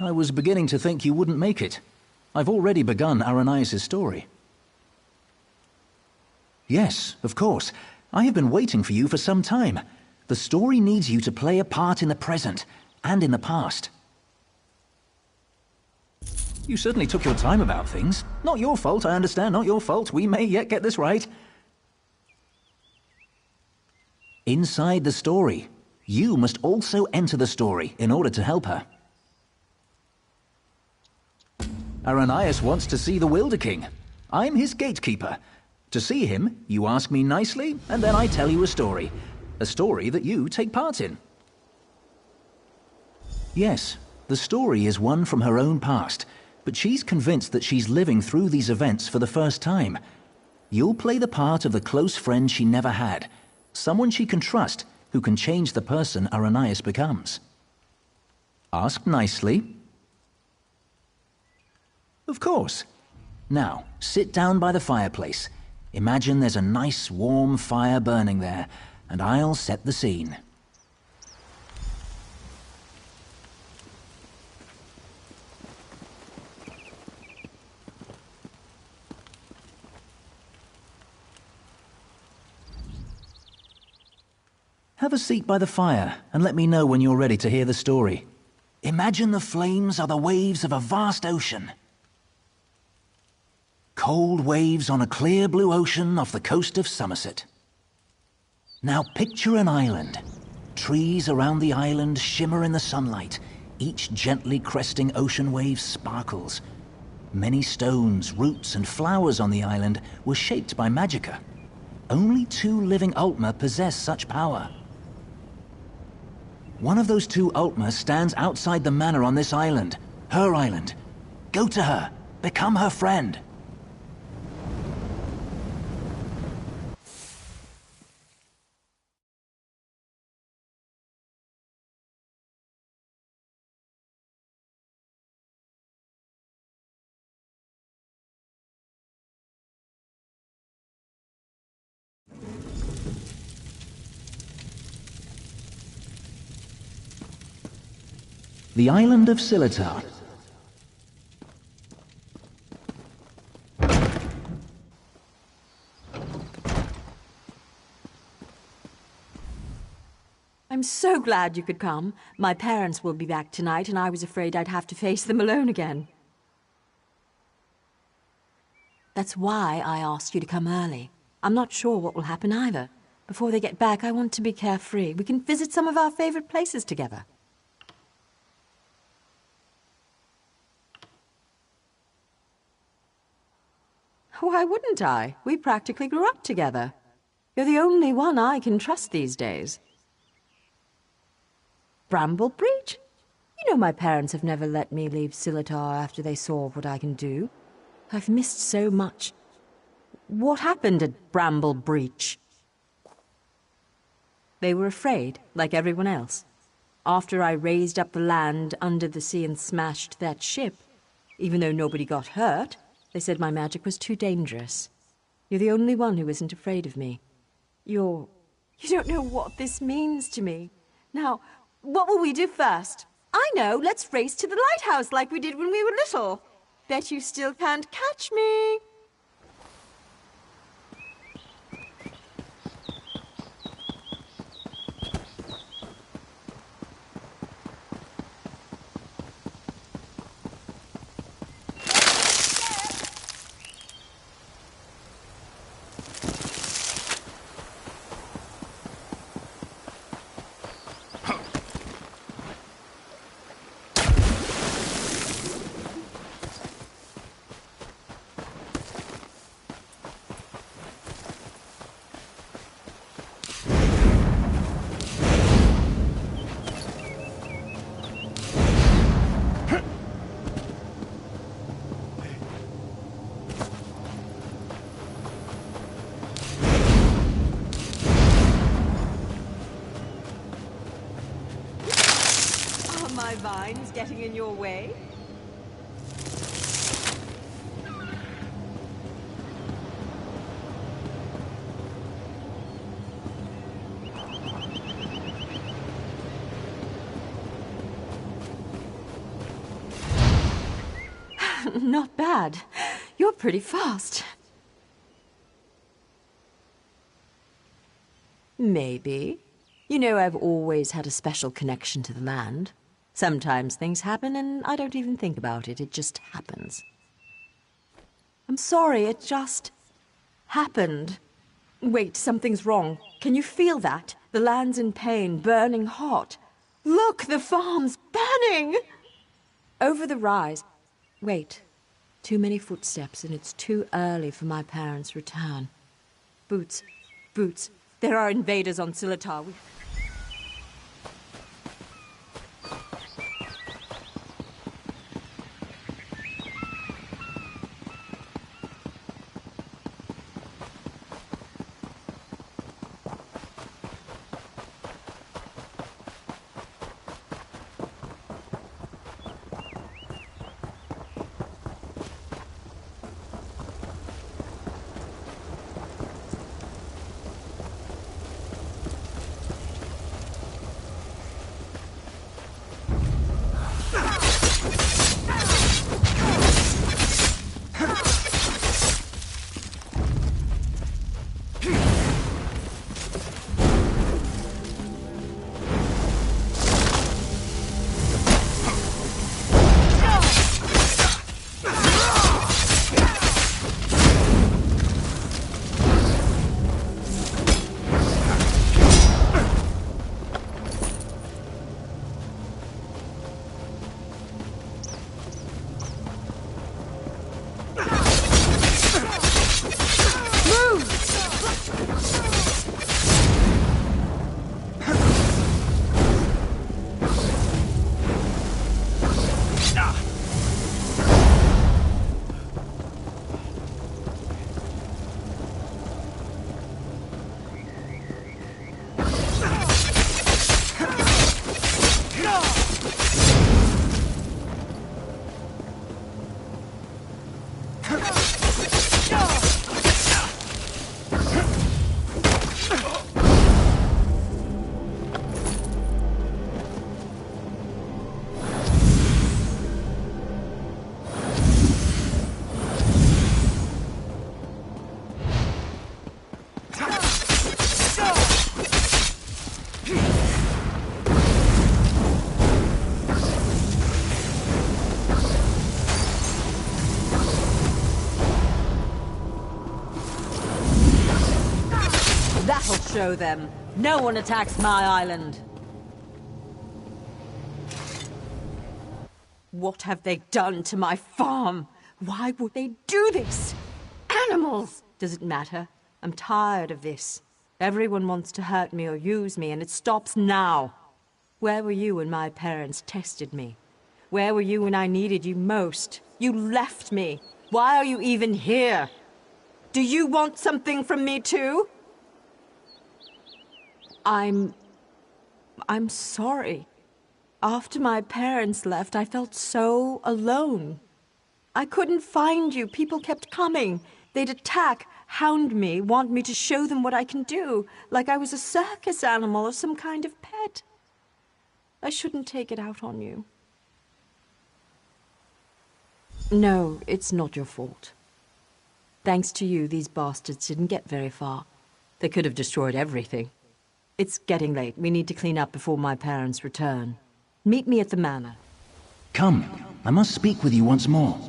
I was beginning to think you wouldn't make it. I've already begun Aranias' story. Yes, of course. I have been waiting for you for some time. The story needs you to play a part in the present and in the past. You certainly took your time about things. Not your fault, I understand, not your fault. We may yet get this right. Inside the story, you must also enter the story in order to help her. Aranias wants to see the Wilder King. I'm his gatekeeper. To see him, you ask me nicely, and then I tell you a story. A story that you take part in. Yes, the story is one from her own past, but she's convinced that she's living through these events for the first time. You'll play the part of the close friend she never had, someone she can trust who can change the person Aranias becomes. Ask nicely. Of course. Now, sit down by the fireplace. Imagine there's a nice warm fire burning there, and I'll set the scene. Have a seat by the fire and let me know when you're ready to hear the story. Imagine the flames are the waves of a vast ocean. Cold waves on a clear blue ocean off the coast of Somerset. Now picture an island. Trees around the island shimmer in the sunlight. Each gently cresting ocean wave sparkles. Many stones, roots, and flowers on the island were shaped by Magica. Only 2 living Ultma possess such power. One of those 2 Ultma stands outside the manor on this island. Her island. Go to her. Become her friend. The island of Silitar. I'm so glad you could come. My parents will be back tonight, and I was afraid I'd have to face them alone again. That's why I asked you to come early. I'm not sure what will happen either. Before they get back, I want to be carefree. We can visit some of our favorite places together. Why wouldn't I? We practically grew up together. You're the only one I can trust these days. Bramblebreach? You know my parents have never let me leave Silitar after they saw what I can do. I've missed so much. What happened at Bramblebreach? They were afraid, like everyone else. After I raised up the land under the sea and smashed that ship, even though nobody got hurt, they said my magic was too dangerous. You're the only one who isn't afraid of me. You don't know what this means to me. Now, what will we do first? I know, let's race to the lighthouse like we did when we were little. Bet you still can't catch me. My vines getting in your way? Not bad. You're pretty fast. Maybe. You know, I've always had a special connection to the land. Sometimes things happen and I don't even think about it. It just happens. I'm sorry, it just happened. Wait, something's wrong. Can you feel that? The land's in pain, burning hot. Look, the farm's burning! Over the rise. Wait. Too many footsteps, and it's too early for my parents' return. Boots. Boots. There are invaders on Silitar. That'll show them. No one attacks my island. What have they done to my farm? Why would they do this? Animals! Does it matter? I'm tired of this. Everyone wants to hurt me or use me, and it stops now. Where were you when my parents tested me? Where were you when I needed you most? You left me. Why are you even here? Do you want something from me too? I'm sorry. After my parents left, I felt so alone. I couldn't find you. People kept coming. They'd attack, hound me, want me to show them what I can do, like I was a circus animal or some kind of pet. I shouldn't take it out on you. No, it's not your fault. Thanks to you, these bastards didn't get very far. They could have destroyed everything. It's getting late. We need to clean up before my parents return. Meet me at the manor. Come, I must speak with you once more.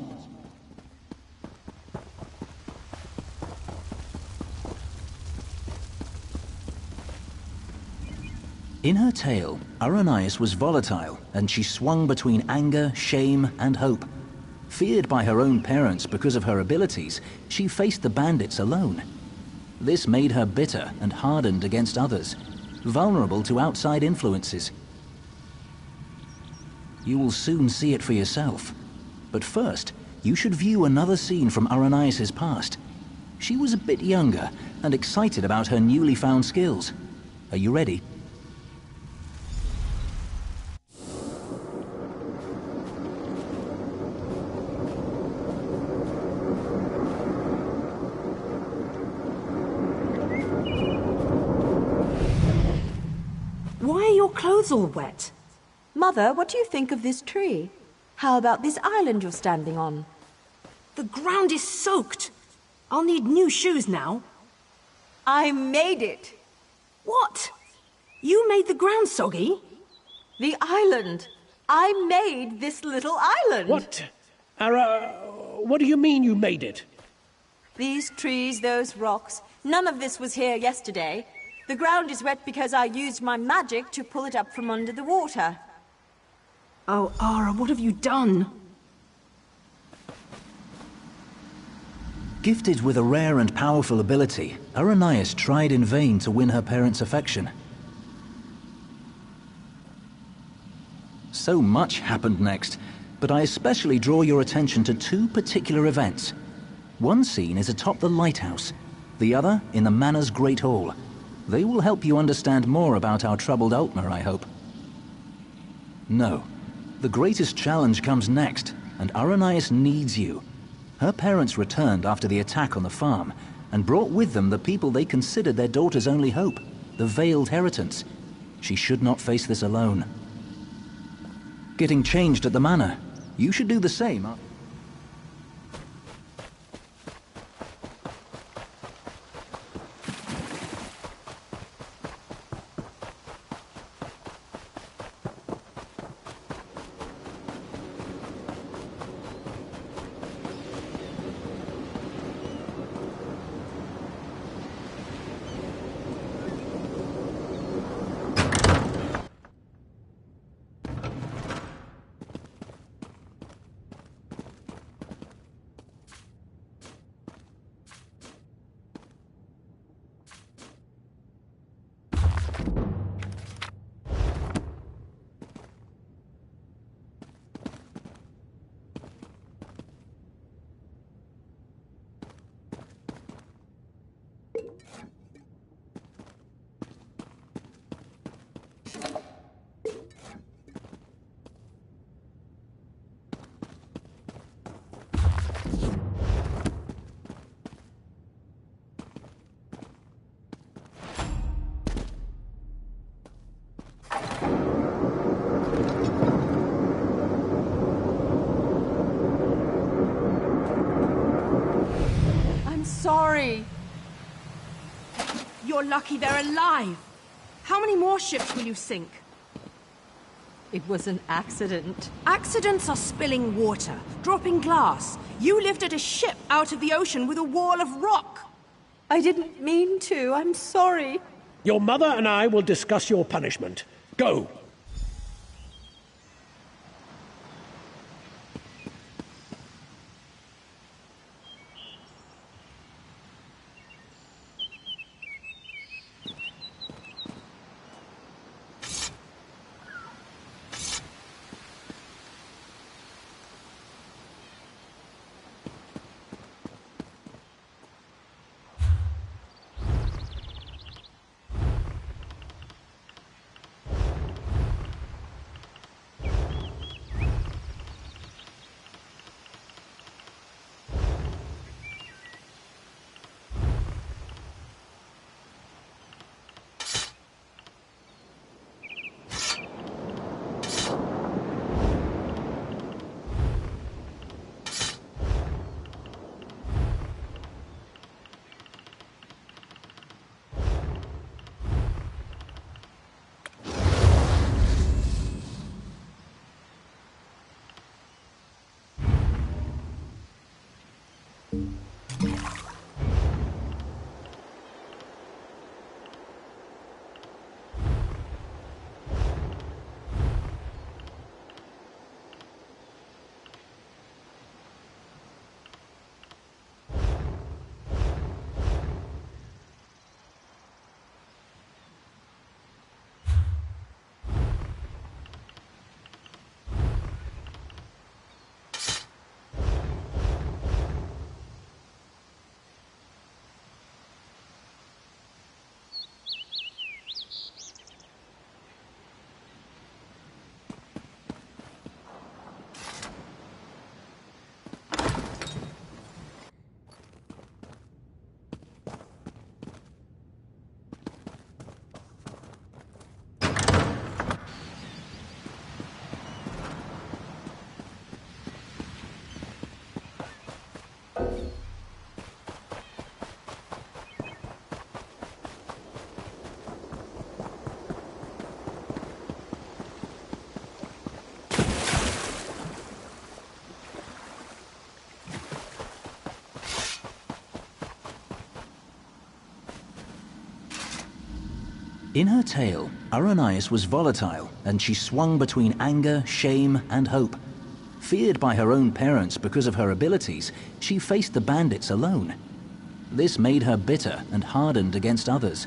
In her tale, Aranias was volatile, and she swung between anger, shame, and hope. Feared by her own parents because of her abilities, she faced the bandits alone. This made her bitter and hardened against others, vulnerable to outside influences. You will soon see it for yourself. But first, you should view another scene from Aranias' past. She was a bit younger and excited about her newly found skills. Are you ready? Why are your clothes all wet? Mother, what do you think of this tree? How about this island you're standing on? The ground is soaked. I'll need new shoes now. I made it. What? You made the ground soggy? The island. I made this little island. What? Ara, what do you mean you made it? These trees, those rocks, none of this was here yesterday. The ground is wet because I used my magic to pull it up from under the water. Oh, Ara, what have you done? Gifted with a rare and powerful ability, Aranias tried in vain to win her parents' affection. So much happened next, but I especially draw your attention to two particular events. One scene is atop the lighthouse, the other in the Manor's Great Hall. They will help you understand more about our troubled Altmer, I hope. No. The greatest challenge comes next, and Aranias needs you. Her parents returned after the attack on the farm, and brought with them the people they considered their daughter's only hope, the Veiled Heritance. She should not face this alone. Getting changed at the Manor. You should do the same. Sorry. You're lucky they're alive. How many more ships will you sink? It was an accident. Accidents are spilling water, dropping glass. You lifted a ship out of the ocean with a wall of rock. I didn't mean to. I'm sorry. Your mother and I will discuss your punishment. Go. In her tale, Aranais was volatile, and she swung between anger, shame, and hope. Feared by her own parents because of her abilities, she faced the bandits alone. This made her bitter and hardened against others.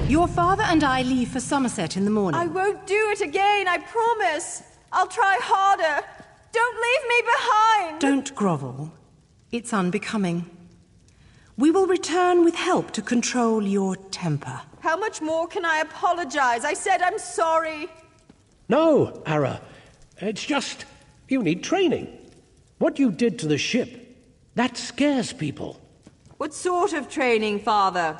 Your father and I leave for Somerset in the morning. I won't do it again, I promise. I'll try harder. Don't leave me behind. Don't grovel. It's unbecoming. We will return with help to control your temper. How much more can I apologize? I said I'm sorry. No, Ara. It's just you need training. What you did to the ship, that scares people. What sort of training, Father?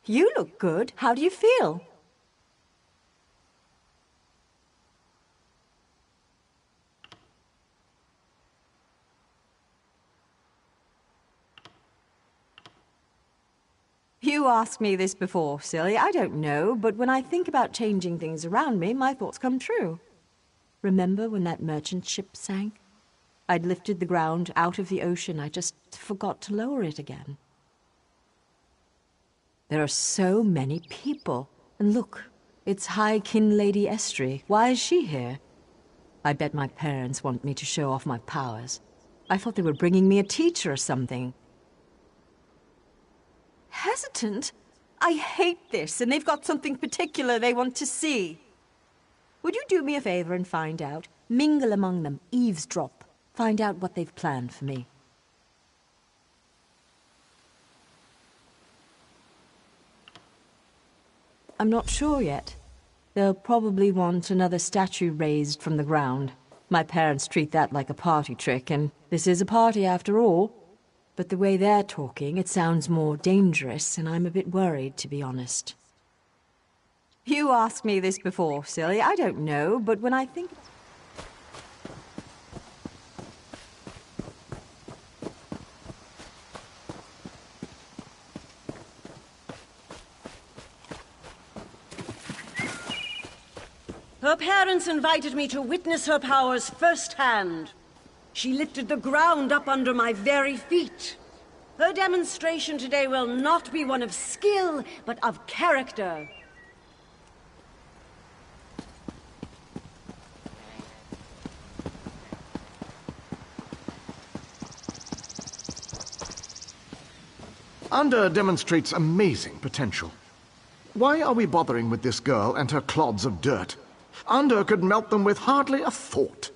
You look good. How do you feel? You asked me this before, silly. I don't know, but when I think about changing things around me, my thoughts come true. Remember when that merchant ship sank? I'd lifted the ground out of the ocean. I just forgot to lower it again. There are so many people. And look, it's High Kin Lady Estrie. Why is she here? I bet my parents want me to show off my powers. I thought they were bringing me a teacher or something. Hesitant? I hate this, and they've got something particular they want to see. Would you do me a favor and find out? Mingle among them, eavesdrop. Find out what they've planned for me. I'm not sure yet. They'll probably want another statue raised from the ground. My parents treat that like a party trick, and this is a party after all. But the way they're talking, it sounds more dangerous, and I'm a bit worried, to be honest. You asked me this before, silly. I don't know, but when I think... Her parents invited me to witness her powers firsthand. She lifted the ground up under my very feet. Her demonstration today will not be one of skill, but of character. Anda demonstrates amazing potential. Why are we bothering with this girl and her clods of dirt? Anda could melt them with hardly a thought.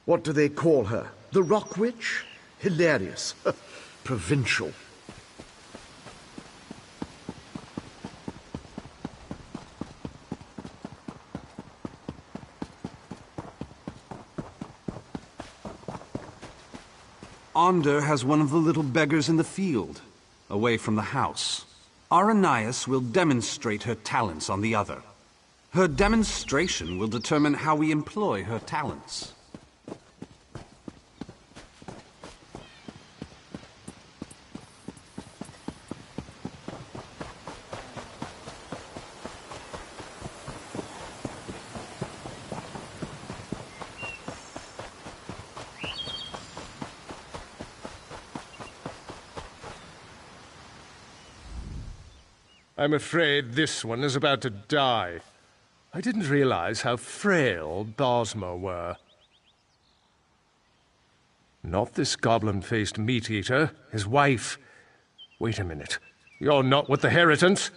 What do they call her? The Rock Witch? Hilarious. Provincial. Ander has one of the little beggars in the field, away from the house. Aranias will demonstrate her talents on the other. Her demonstration will determine how we employ her talents. I'm afraid this one is about to die. I didn't realize how frail Bosmer were. Not this goblin-faced meat-eater, his wife. Wait a minute. You're not with the Heritants?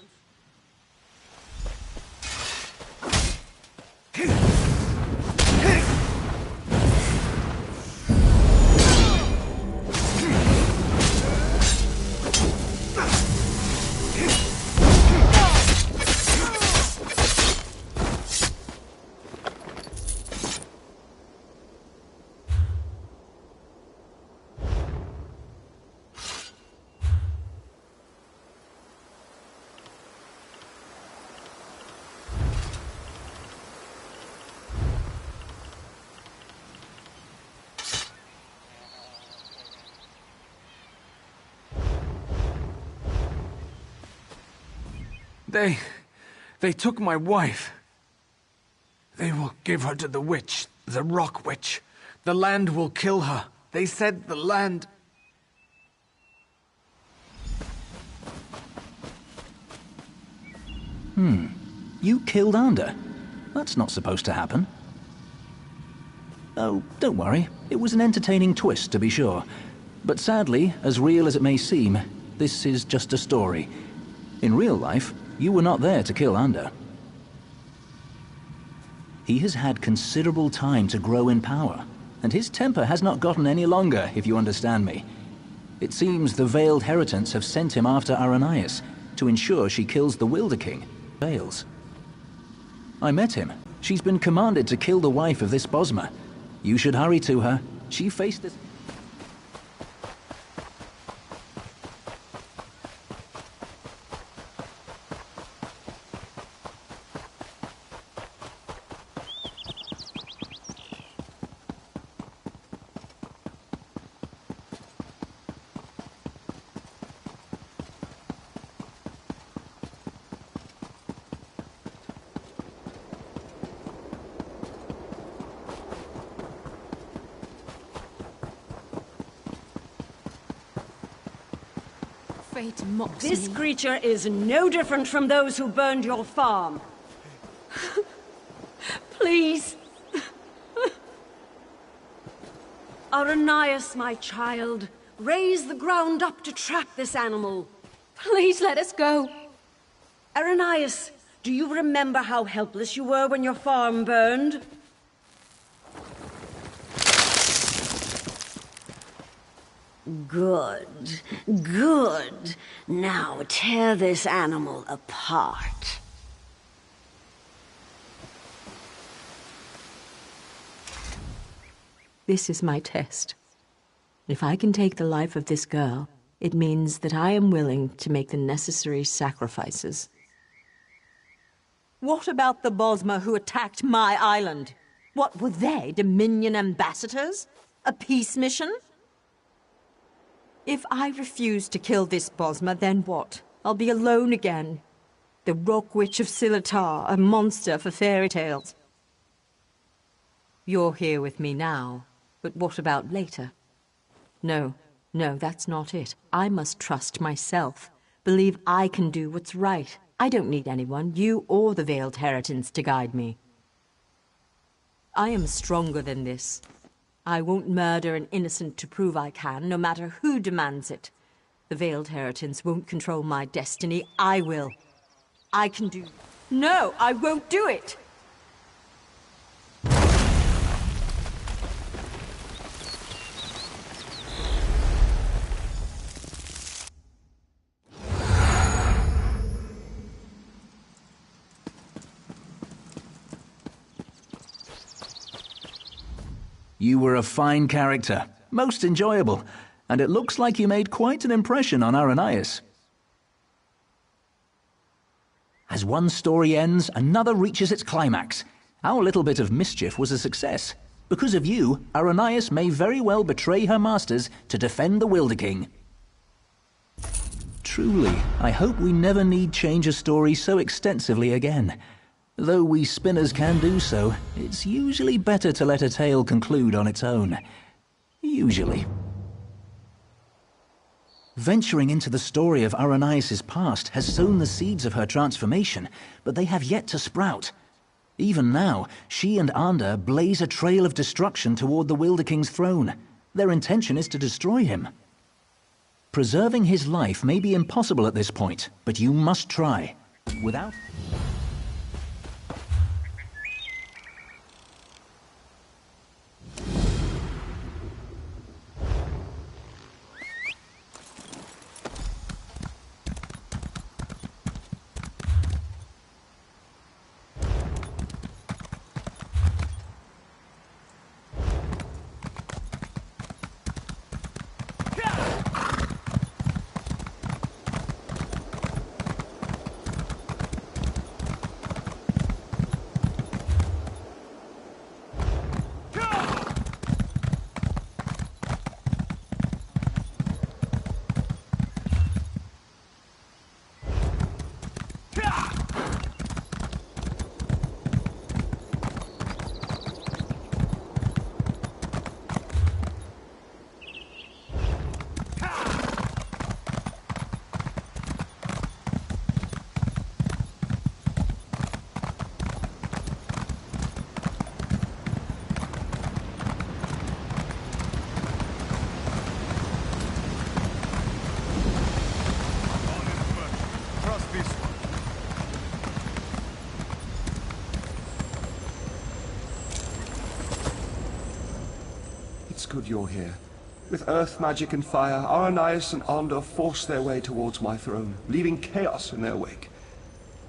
They took my wife. They will give her to the witch, the Rock Witch. The land will kill her. They said the land... You killed Ander? That's not supposed to happen. Oh, don't worry. It was an entertaining twist, to be sure. But sadly, as real as it may seem, this is just a story. In real life, you were not there to kill Ander. He has had considerable time to grow in power, and his temper has not gotten any longer, if you understand me. It seems the Veiled Heritants have sent him after Aranias to ensure she kills the Wilder King. Fails. I met him. She's been commanded to kill the wife of this Bosmer. You should hurry to her. She faced this... Fate mocks This me. creature is no different from those who burned your farm. Please. Aranias, my child, raise the ground up to trap this animal. Please let us go. Aranias, do you remember how helpless you were when your farm burned? Good, good. Now tear this animal apart. This is my test. If I can take the life of this girl, it means that I am willing to make the necessary sacrifices. What about the Bosmer who attacked my island? What were they, Dominion ambassadors? A peace mission? If I refuse to kill this Bosmer, then what? I'll be alone again. The Rock Witch of Silitar, a monster for fairy tales. You're here with me now, but what about later? No, that's not it. I must trust myself. Believe I can do what's right. I don't need anyone, you or the Veiled Heritance, to guide me. I am stronger than this. I won't murder an innocent to prove I can, no matter who demands it. The Veiled Heritance won't control my destiny. I will. I can do... No, I won't do it! You were a fine character, most enjoyable, and it looks like you made quite an impression on Arrhenius. As one story ends, another reaches its climax. Our little bit of mischief was a success. Because of you, Arrhenius may very well betray her masters to defend the Wilderking. Truly, I hope we never need change a story so extensively again. Though we spinners can do so, it's usually better to let a tale conclude on its own. Usually. Venturing into the story of Arrhenius' past has sown the seeds of her transformation, but they have yet to sprout. Even now, she and Ander blaze a trail of destruction toward the Wilderking's throne. Their intention is to destroy him. Preserving his life may be impossible at this point, but you must try. Without... It's good you're here. With earth magic and fire, Arrhenius and Ander forced their way towards my throne, leaving chaos in their wake.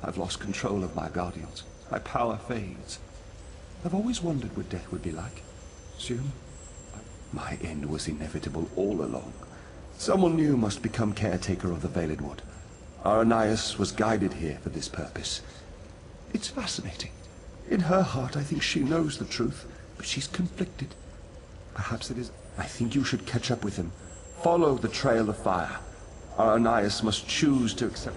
I've lost control of my guardians. My power fades. I've always wondered what death would be like. Soon, my end was inevitable all along. Someone new must become caretaker of the Veiled Wood. Arrhenius was guided here for this purpose. It's fascinating. In her heart, I think she knows the truth, but she's conflicted. Perhaps it is... I think you should catch up with him. Follow the trail of fire. Arrhenius must choose to accept...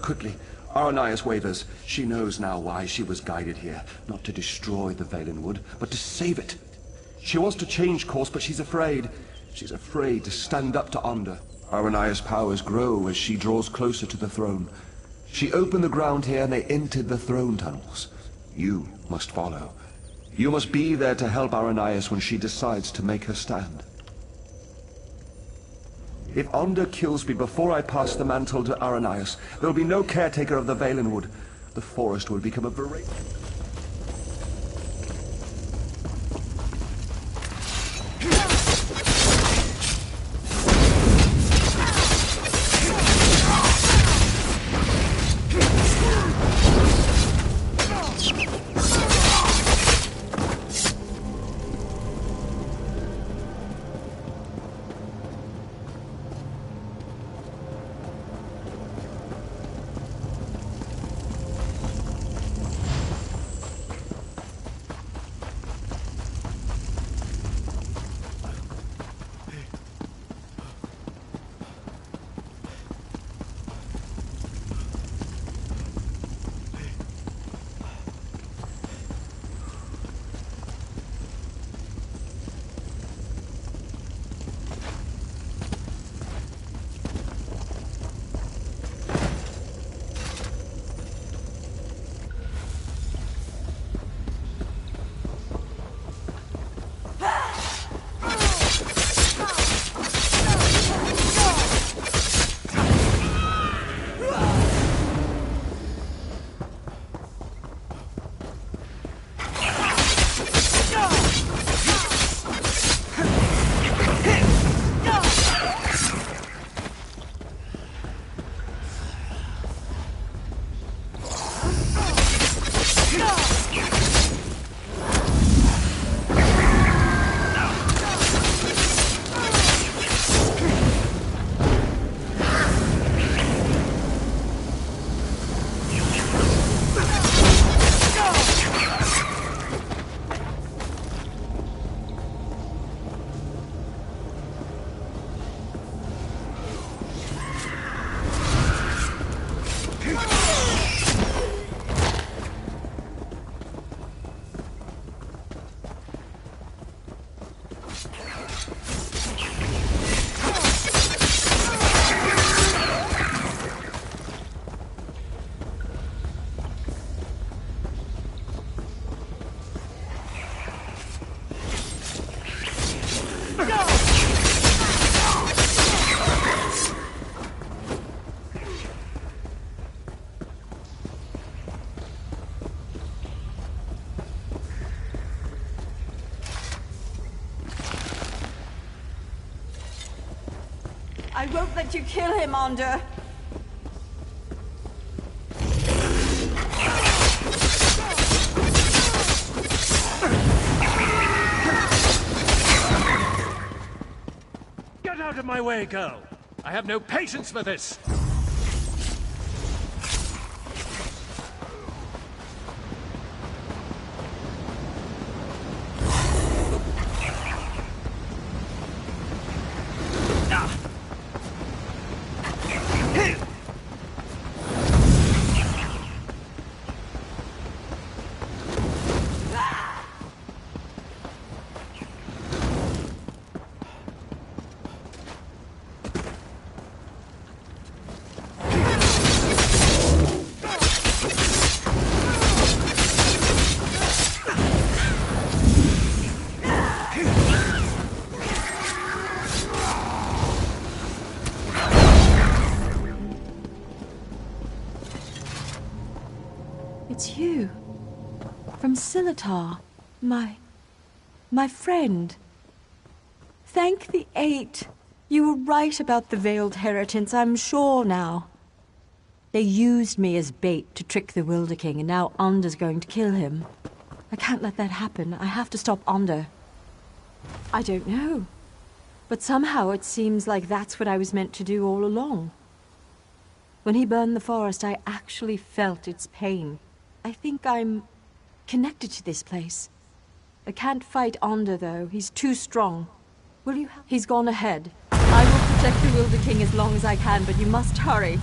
quickly. Aranias wavers. She knows now why she was guided here. Not to destroy the Valenwood, but to save it. She wants to change course, but she's afraid. She's afraid to stand up to Onda. Aranias' powers grow as she draws closer to the throne. She opened the ground here and they entered the throne tunnels. You must follow. You must be there to help Aranias when she decides to make her stand. If Onda kills me before I pass the mantle to Aranias, there will be no caretaker of the Valenwood. The forest will become a berate. I won't let you kill him, Onda. Get out of my way, girl! I have no patience for this! It's you. From Silitar. My friend. Thank the Eight. You were right about the Veiled Heritance, I'm sure now. They used me as bait to trick the Wilder King, and now Onda's going to kill him. I can't let that happen. I have to stop Onda. I don't know. But somehow it seems like that's what I was meant to do all along. When he burned the forest, I actually felt its pain. I think I'm connected to this place. I can't fight Onda, though. He's too strong. Will you help? He's gone ahead. I will protect the Wilder King as long as I can, but you must hurry.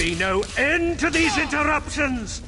be no end to these interruptions!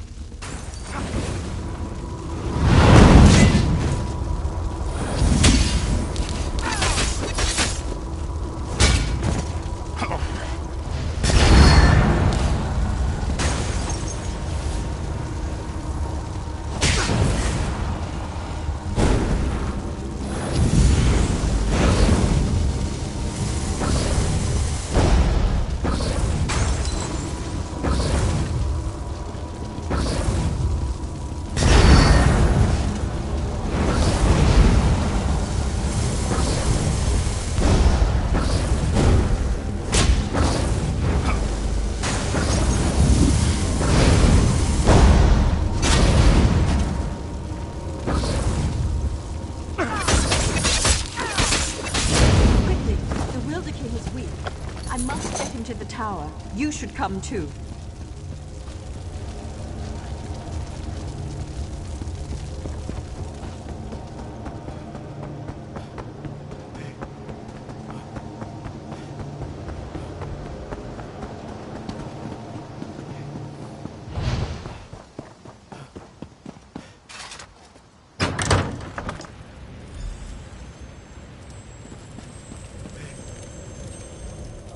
You should come too.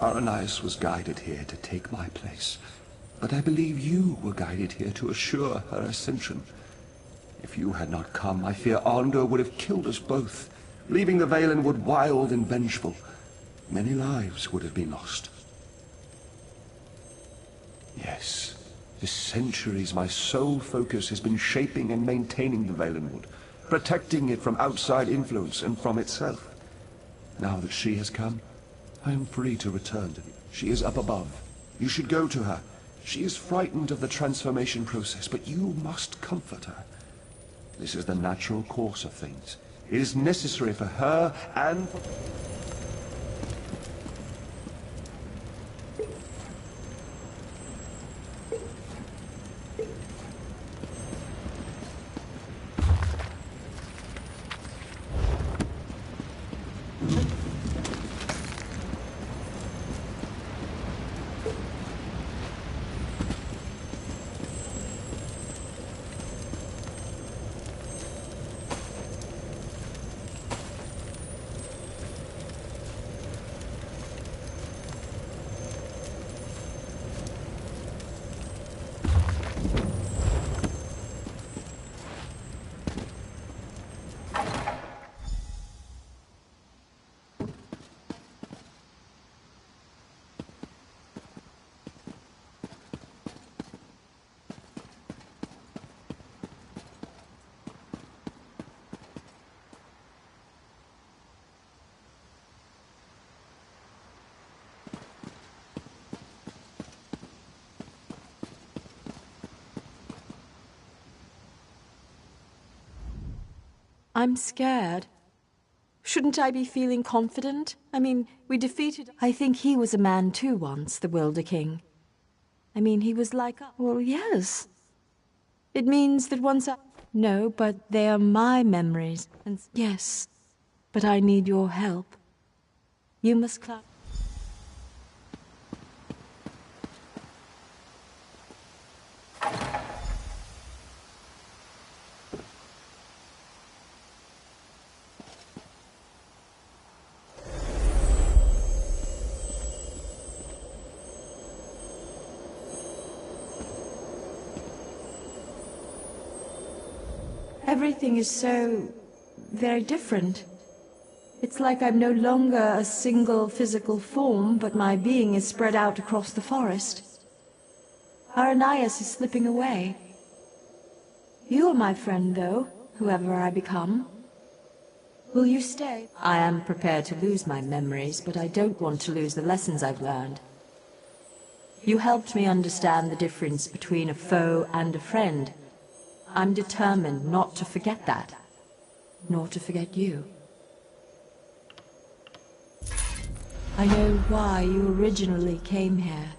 Aranias was guided here to take my place, but I believe you were guided here to assure her ascension. If you had not come, I fear Arndor would have killed us both, leaving the Valenwood wild and vengeful. Many lives would have been lost. Yes, for centuries my sole focus has been shaping and maintaining the Valenwood, protecting it from outside influence and from itself. Now that she has come, I am free to return to you. She is up above. You should go to her. She is frightened of the transformation process, but you must comfort her. This is the natural course of things. It is necessary for her and for... I'm scared. Shouldn't I be feeling confident? I mean, we defeated... I think he was a man too once, the Wilder King. I mean, he was like... Well, yes. It means that once I... No, but they are my memories. And yes, but I need your help. You must climb... Everything is so very different. It's like I'm no longer a single physical form, but my being is spread out across the forest. Aranias is slipping away. You are my friend, though, whoever I become. Will you stay? I am prepared to lose my memories, but I don't want to lose the lessons I've learned. You helped me understand the difference between a foe and a friend. I'm determined not to forget that, nor to forget you. I know why you originally came here,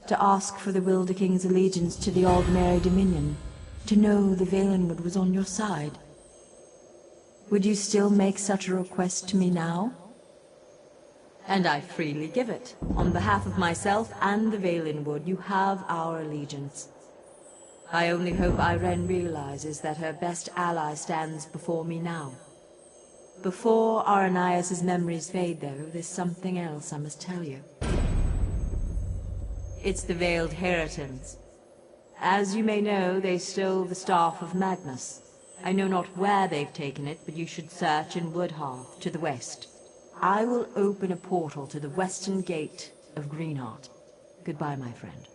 to ask for the Wilder King's allegiance to the Aldmeri Dominion, to know the Valenwood was on your side. Would you still make such a request to me now? And I freely give it. On behalf of myself and the Valenwood, you have our allegiance. I only hope Irene realizes that her best ally stands before me now. Before Aranias' memories fade, though, there's something else I must tell you. It's the Veiled Heritans. As you may know, they stole the Staff of Magnus. I know not where they've taken it, but you should search in Woodhearth, to the west. I will open a portal to the western gate of Greenheart. Goodbye, my friend.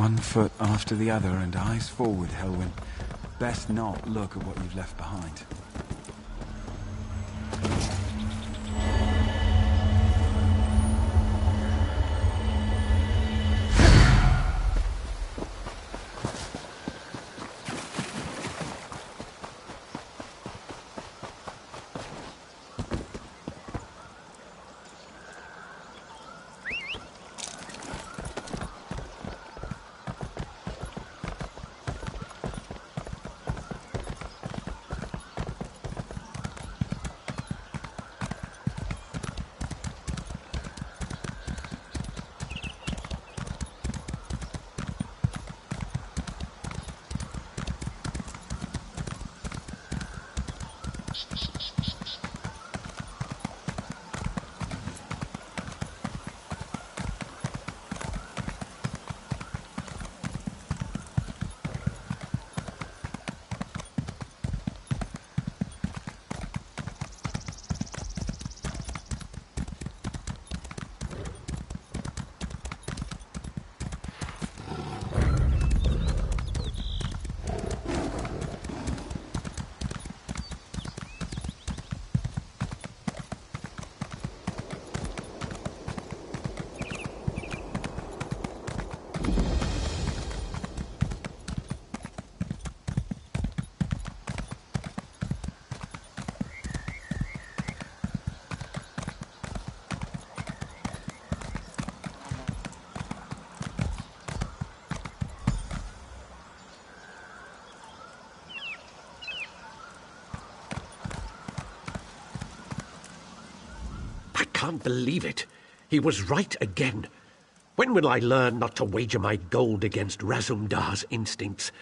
One foot after the other and eyes forward, Helwyn. Best not look at what you've left behind. Can't believe it. He was right again. When will I learn not to wager my gold against Razumdar's instincts?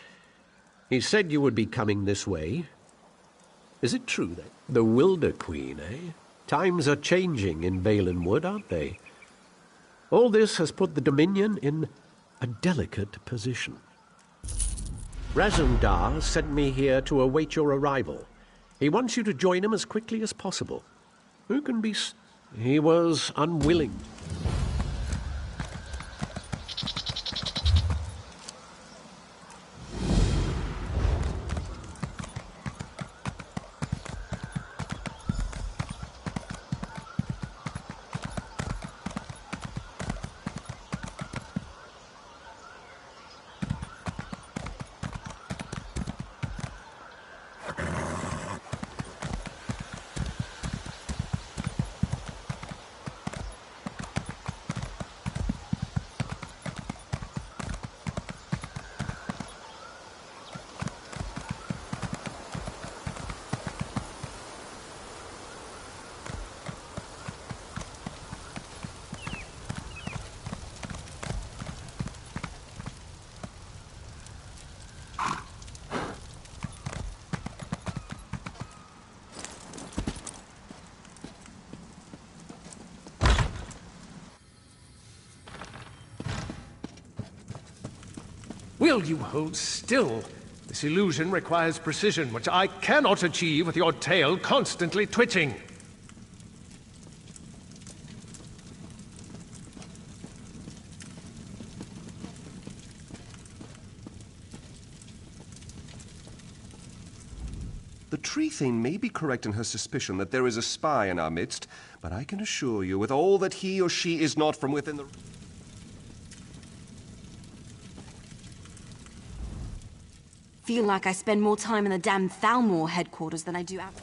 He said you would be coming this way. Is it true that the Wilder Queen, eh? Times are changing in Valenwood, aren't they? All this has put the Dominion in a delicate position. Razumdar sent me here to await your arrival. He wants you to join him as quickly as possible. Who can be... He was unwilling. Will you hold still? This illusion requires precision, which I cannot achieve with your tail constantly twitching. The tree thing may be correct in her suspicion that there is a spy in our midst, but I can assure you, with all that he or she is not from within the... Feel like I spend more time in the damn Thalmor headquarters than I do out.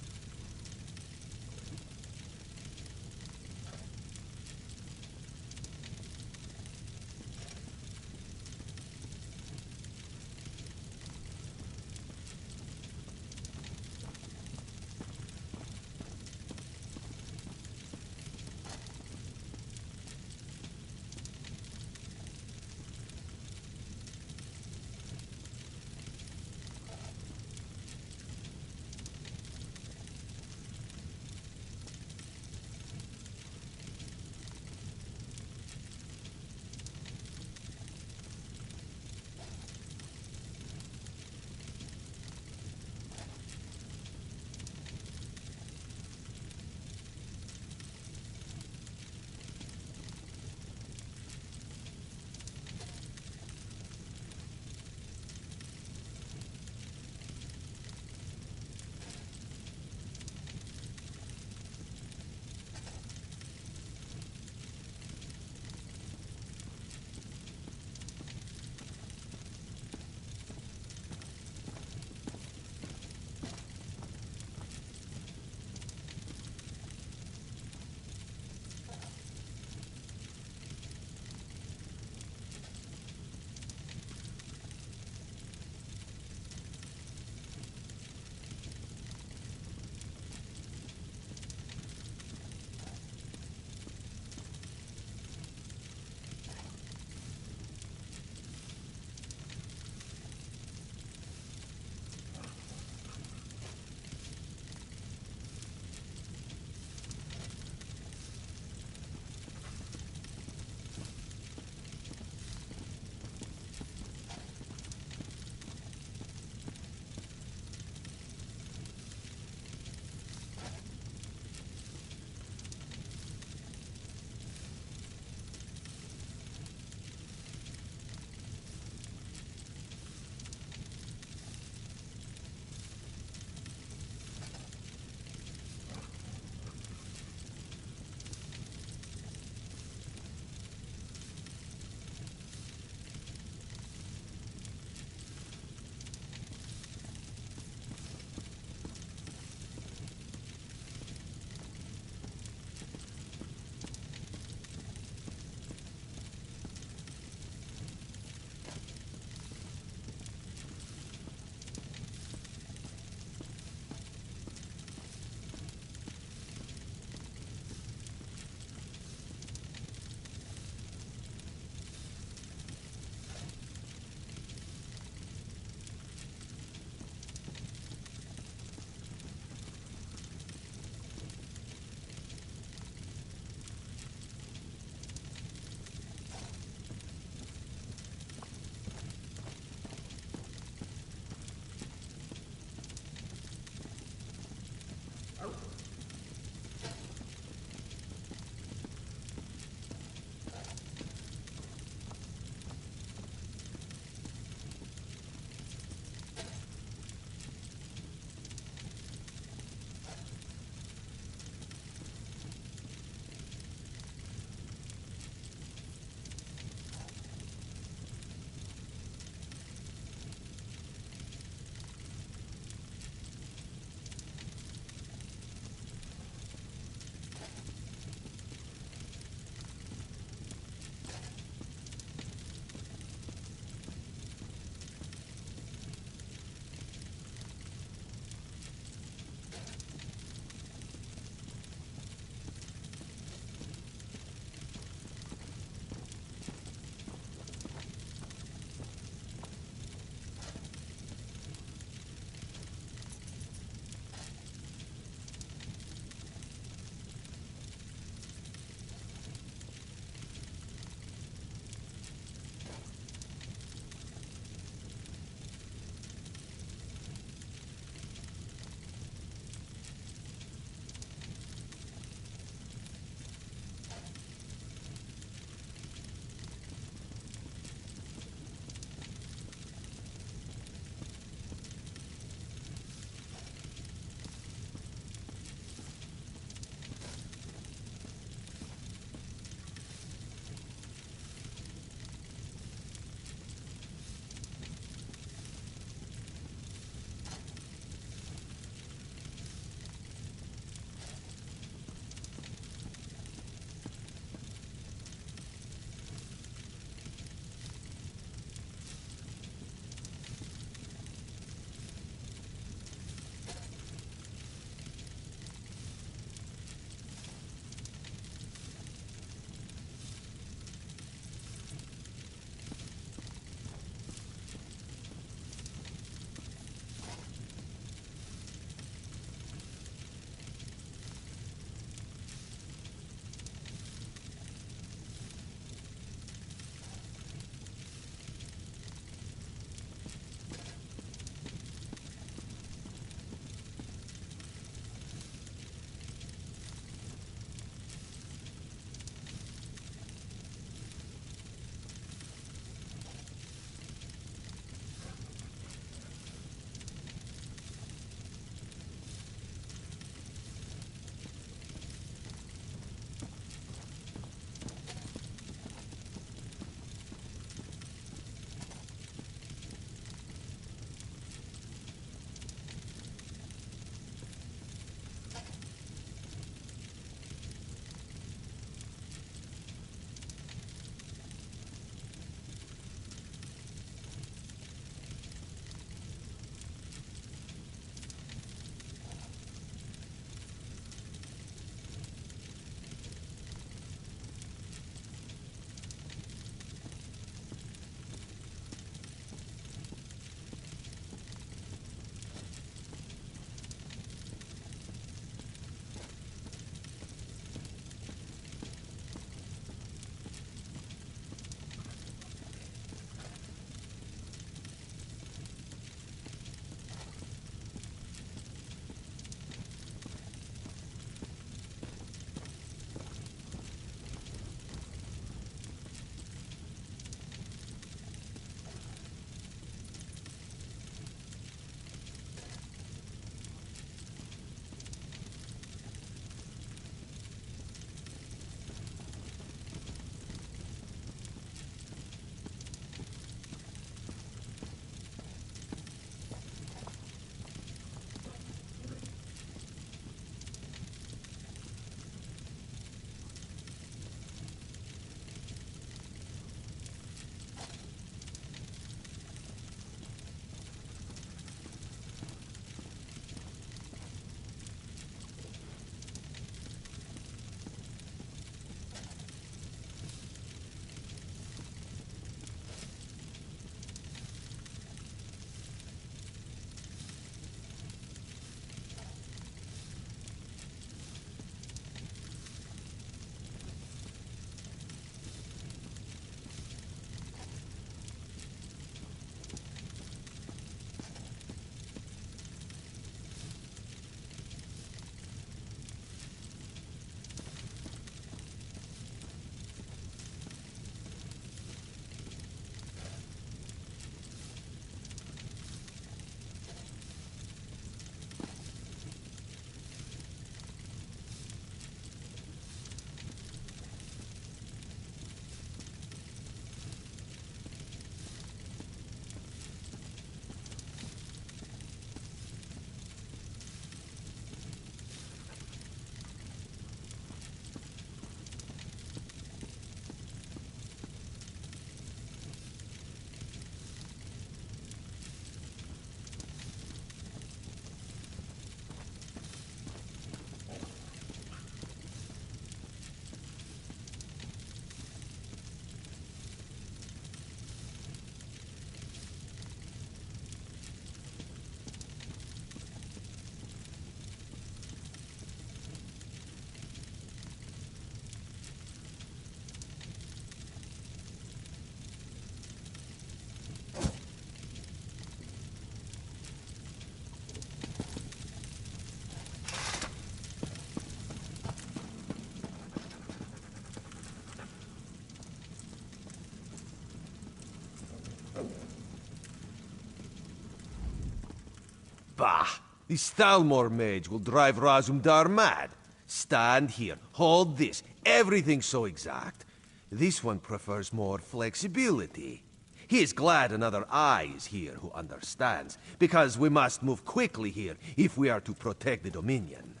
Bah! The Stalmor mage will drive Razumdar mad. Stand here, hold this, everything's so exact. This one prefers more flexibility. He is glad another eye is here who understands, because we must move quickly here if we are to protect the Dominion.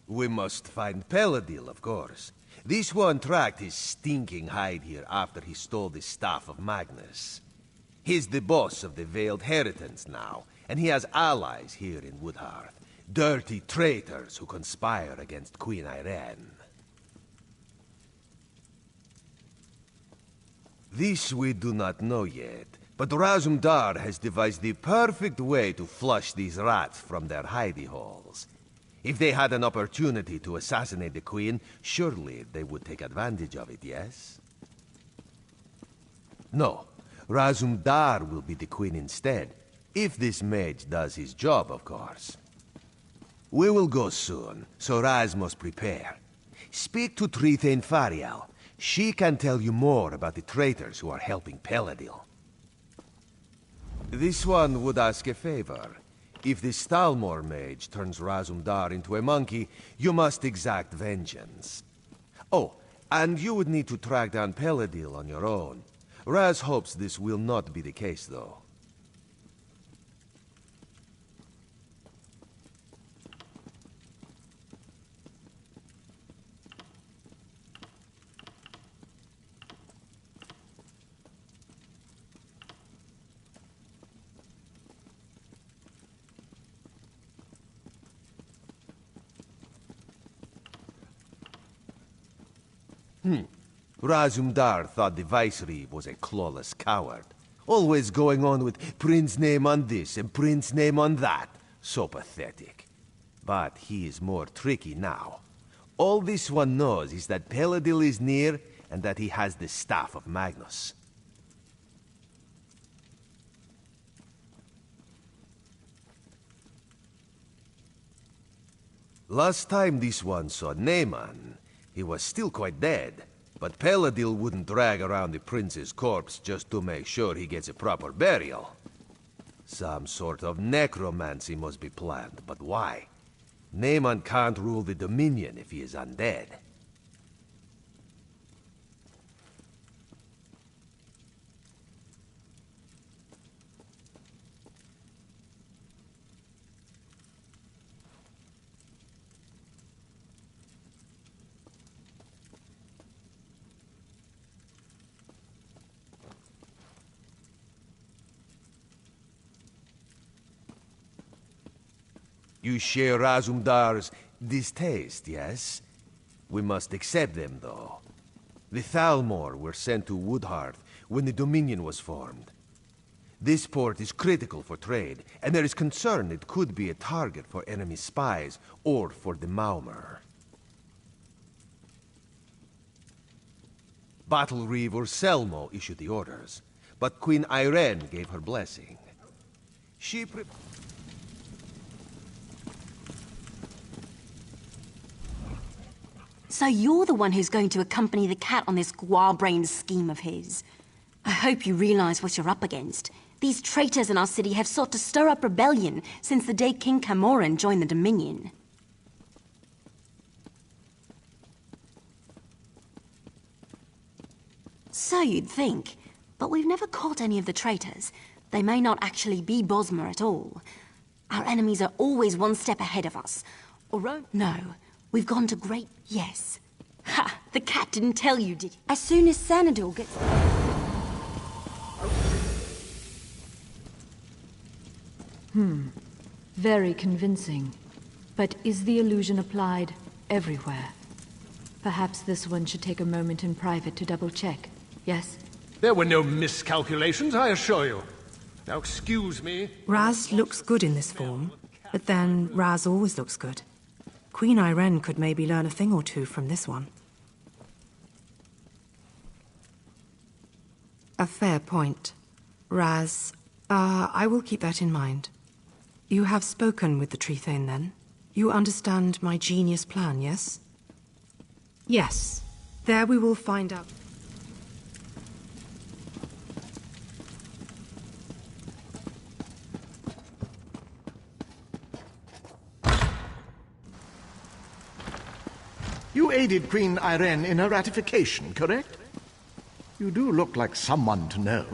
We must find Peladil, of course. This one tracked his stinking hide here after he stole the Staff of Magnus. He's the boss of the Veiled Heritance now, and he has allies here in Woodhearth. Dirty traitors who conspire against Queen Ayrenn. This we do not know yet, but Razumdar has devised the perfect way to flush these rats from their hidey holes. If they had an opportunity to assassinate the Queen, surely they would take advantage of it, yes? No, Razumdar will be the Queen instead, if this mage does his job, of course. We will go soon, so Raz must prepare. Speak to Trithane Farial. She can tell you more about the traitors who are helping Peladil. This one would ask a favor. If the Stalmor mage turns Razumdar into a monkey, you must exact vengeance. Oh, and you would need to track down Peladil on your own. Raz hopes this will not be the case, though. Razumdar thought the Vicereeve was a clawless coward. Always going on with Prince name on this and Prince name on that. So pathetic. But he is more tricky now. All this one knows is that Peladil is near and that he has the Staff of Magnus. Last time this one saw Neyman, he was still quite dead. But Peladil wouldn't drag around the prince's corpse just to make sure he gets a proper burial. Some sort of necromancy must be planned, but why? Neyman can't rule the Dominion if he is undead. You share Razumdar's distaste, yes? We must accept them, though. The Thalmor were sent to Woodhearth when the Dominion was formed. This port is critical for trade, and there is concern it could be a target for enemy spies or for the Maumr. Battlereeve or Selmo issued the orders, but Queen Ayrenn gave her blessing. She So you're the one who's going to accompany the cat on this square-brained scheme of his. I hope you realize what you're up against. These traitors in our city have sought to stir up rebellion since the day King Camoran joined the Dominion. So you'd think, but we've never caught any of the traitors. They may not actually be Bosmer at all. Our enemies are always one step ahead of us. Or no. We've gone to great... Yes. Ha! The cat didn't tell you, did he? As soon as Xanadu gets... Very convincing. But is the illusion applied everywhere? Perhaps this one should take a moment in private to double-check, yes? There were no miscalculations, I assure you. Now excuse me... Raz looks good in this form, but then Raz always looks good. Queen Ayrenn could maybe learn a thing or two from this one. A fair point. Raz, I will keep that in mind. You have spoken with the Trithane, then? You understand my genius plan, yes? Yes. There we will find out. You aided Queen Irene in her ratification, correct? You do look like someone to know.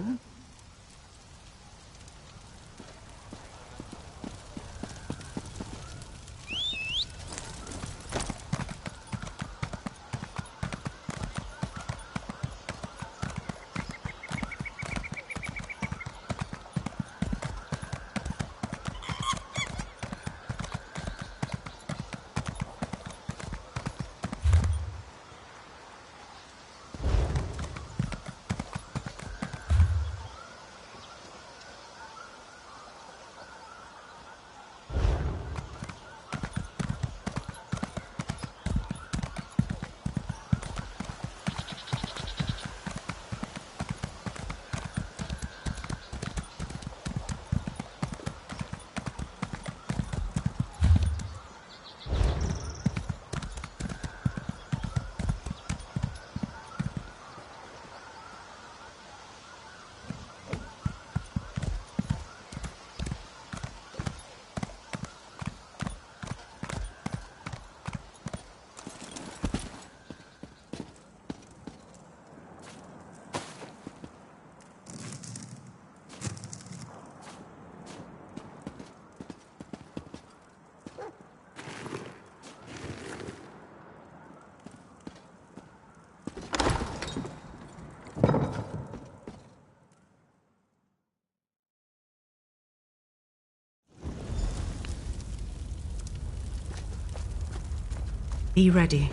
Be ready.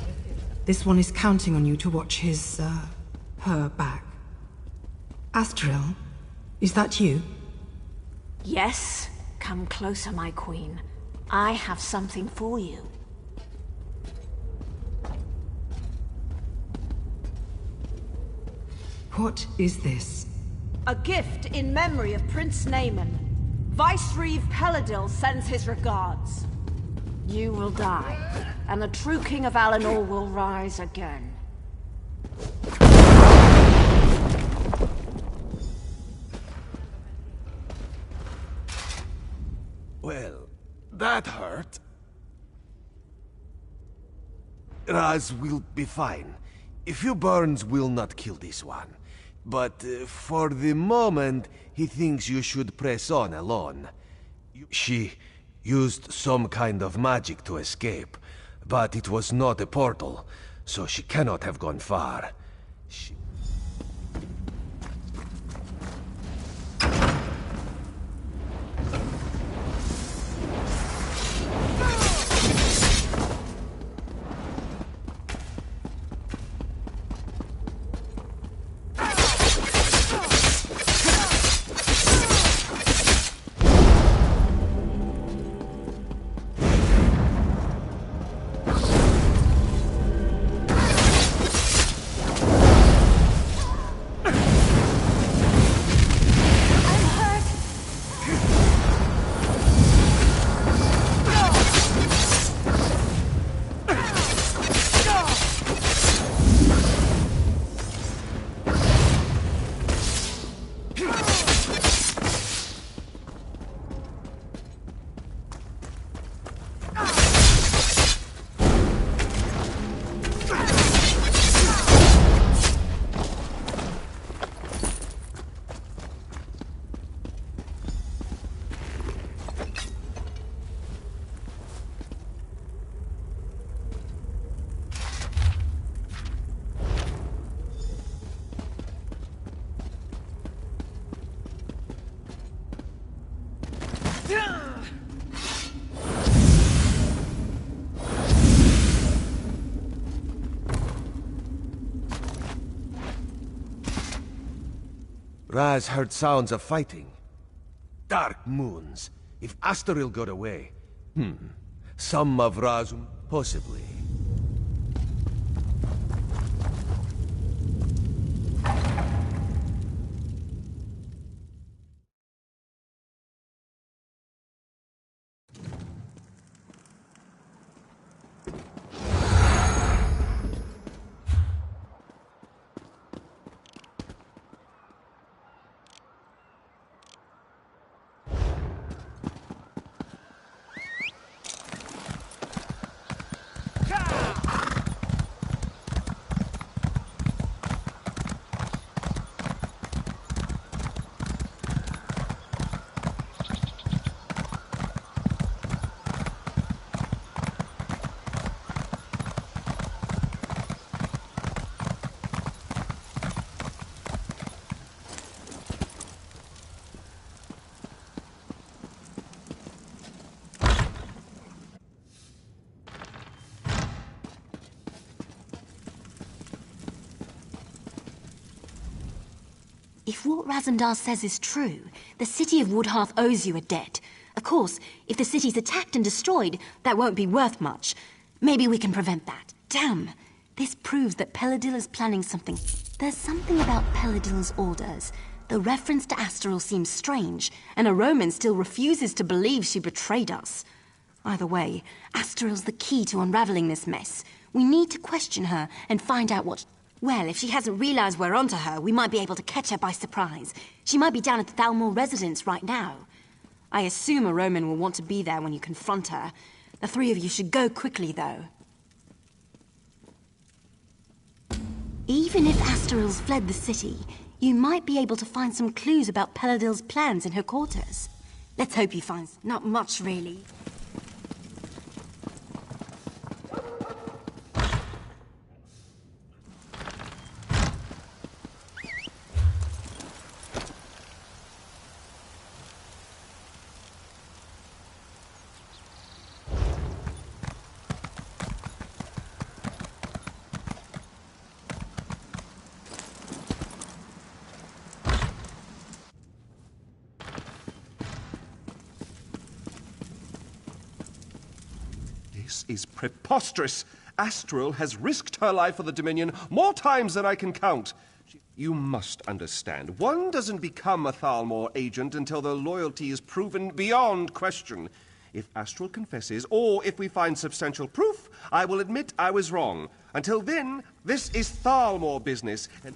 This one is counting on you to watch her back. Astril, is that you? Yes. Come closer, my queen. I have something for you. What is this? A gift in memory of Prince Naaman. Vicereeve Peladil sends his regards. You will die, and the true King of Alinor will rise again. Well, that hurt. Raz will be fine. A few burns will not kill this one. But for the moment, he thinks you should press on alone. She used some kind of magic to escape, but it was not a portal, so she cannot have gone far. Raz heard sounds of fighting. Dark moons. If Astoril got away... Some of Razum, possibly. If what Razumdar says is true, the city of Woodhearth owes you a debt. Of course, if the city's attacked and destroyed, that won't be worth much. Maybe we can prevent that. Damn! This proves that Peladil is planning something. There's something about Peladil's orders. The reference to Astral seems strange, and a Roman still refuses to believe she betrayed us. Either way, Astral's the key to unraveling this mess. We need to question her and find out what... Well, if she hasn't realized we're onto her, we might be able to catch her by surprise. She might be down at the Thalmor residence right now. I assume a Roman will want to be there when you confront her. The three of you should go quickly, though. Even if Astral's fled the city, you might be able to find some clues about Peladil's plans in her quarters. Let's hope he finds not much, really. This is preposterous. Astral has risked her life for the Dominion more times than I can count. You must understand, one doesn't become a Thalmor agent until their loyalty is proven beyond question. If Astral confesses, or if we find substantial proof, I will admit I was wrong. Until then, this is Thalmor business, and...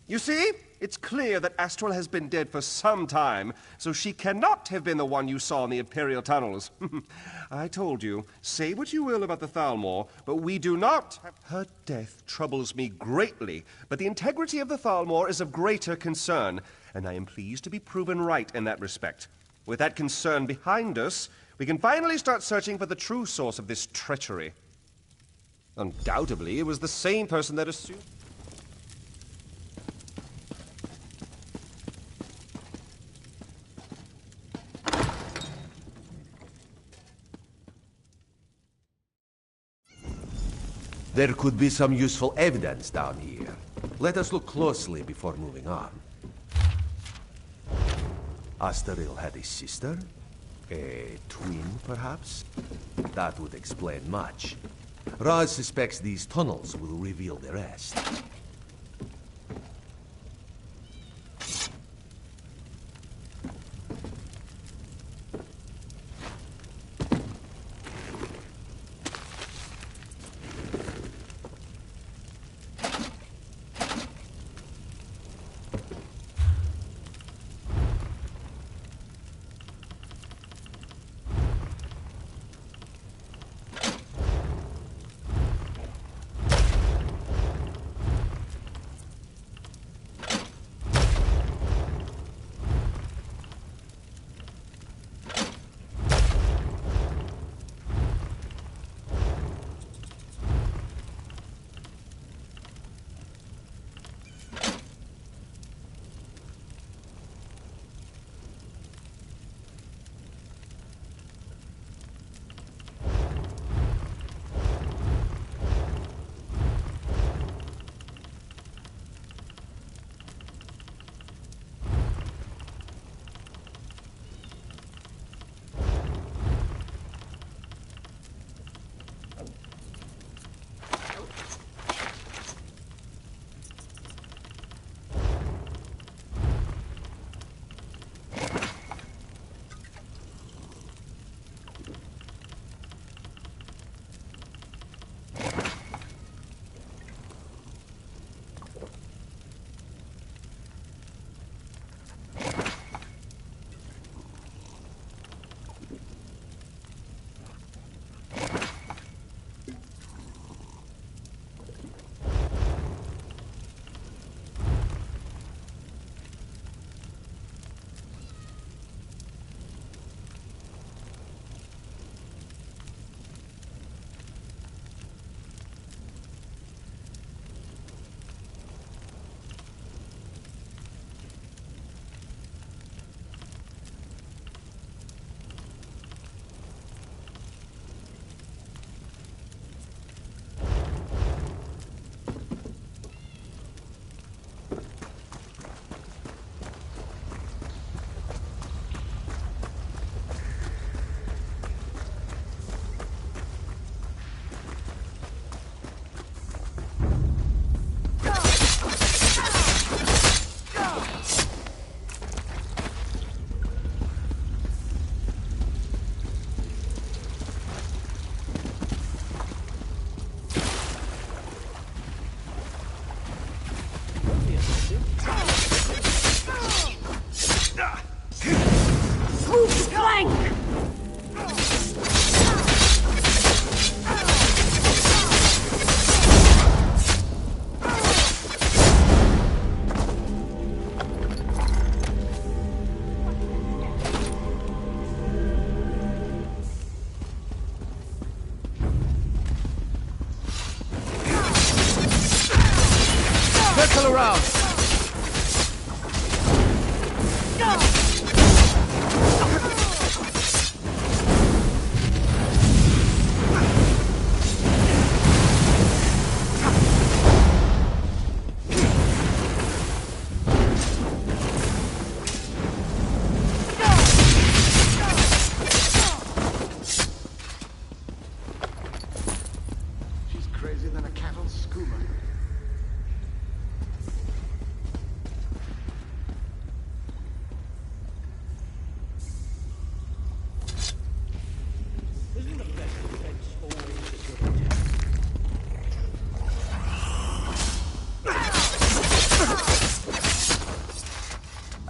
You see? It's clear that Astral has been dead for some time, so she cannot have been the one you saw in the Imperial tunnels. I told you, say what you will about the Thalmor, but we do not. Her death troubles me greatly, but the integrity of the Thalmor is of greater concern, and I am pleased to be proven right in that respect. With that concern behind us, we can finally start searching for the true source of this treachery. Undoubtedly, it was the same person that assumed... There could be some useful evidence down here. Let us look closely before moving on. Astaril had a sister? A twin, perhaps? That would explain much. Raz suspects these tunnels will reveal the rest.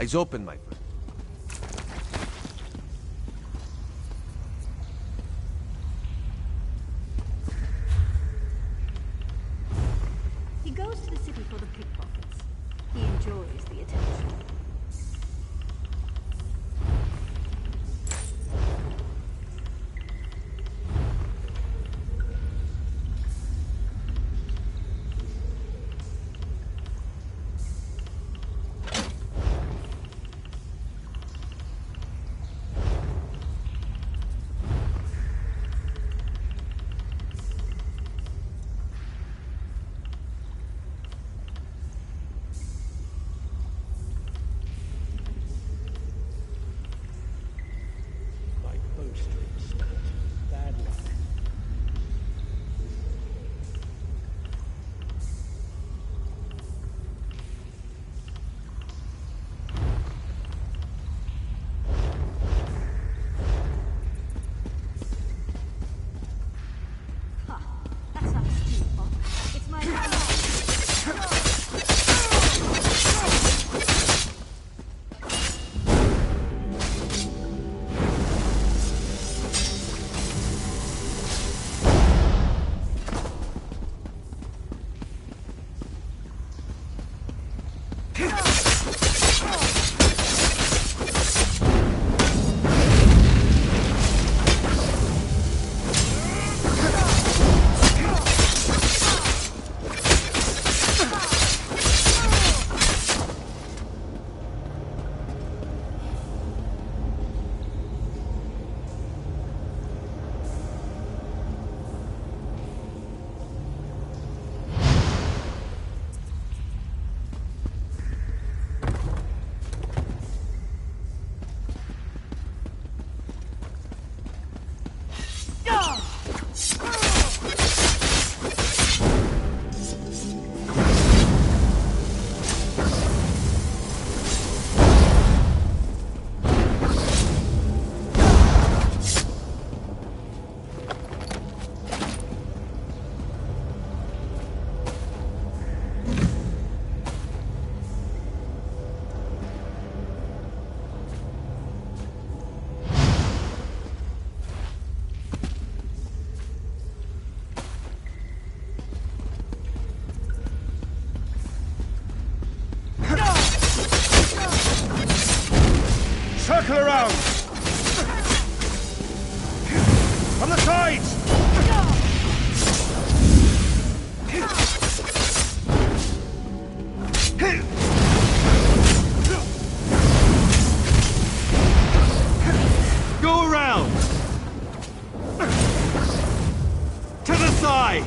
Eyes open, my friend. He goes to the city for the pickpockets. He enjoys the attention. Circle around! From the sides! Go around! To the side!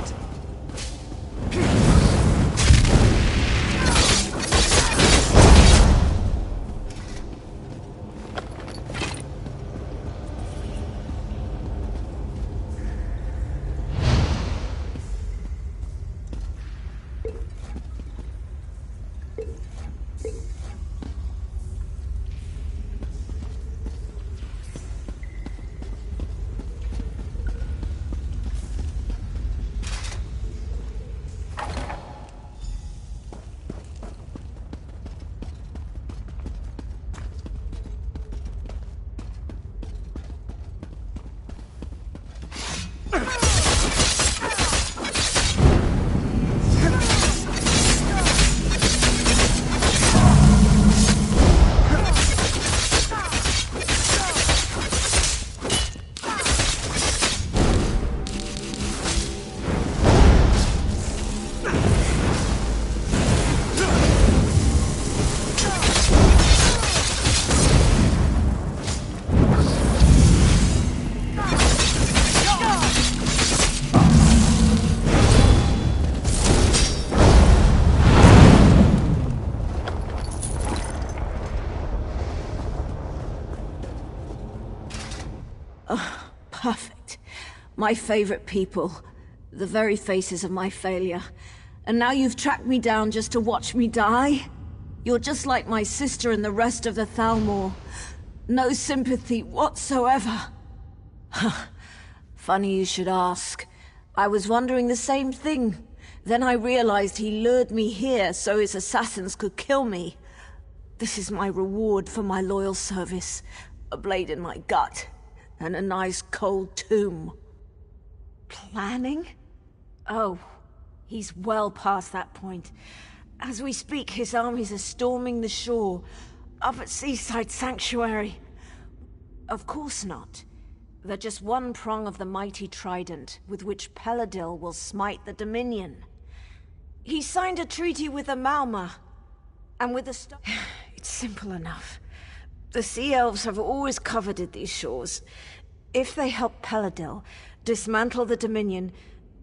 Perfect. My favorite people. The very faces of my failure. And now you've tracked me down just to watch me die? You're just like my sister and the rest of the Thalmor. No sympathy whatsoever. Funny you should ask. I was wondering the same thing. Then I realized he lured me here so his assassins could kill me. This is my reward for my loyal service. A blade in my gut, and a nice cold tomb. Planning? Oh, he's well past that point. As we speak, his armies are storming the shore, up at Seaside Sanctuary. Of course not. They're just one prong of the mighty trident with which Peladil will smite the Dominion. He signed a treaty with the Malma, and with the It's simple enough. The Sea Elves have always coveted these shores. If they help Peladil dismantle the Dominion,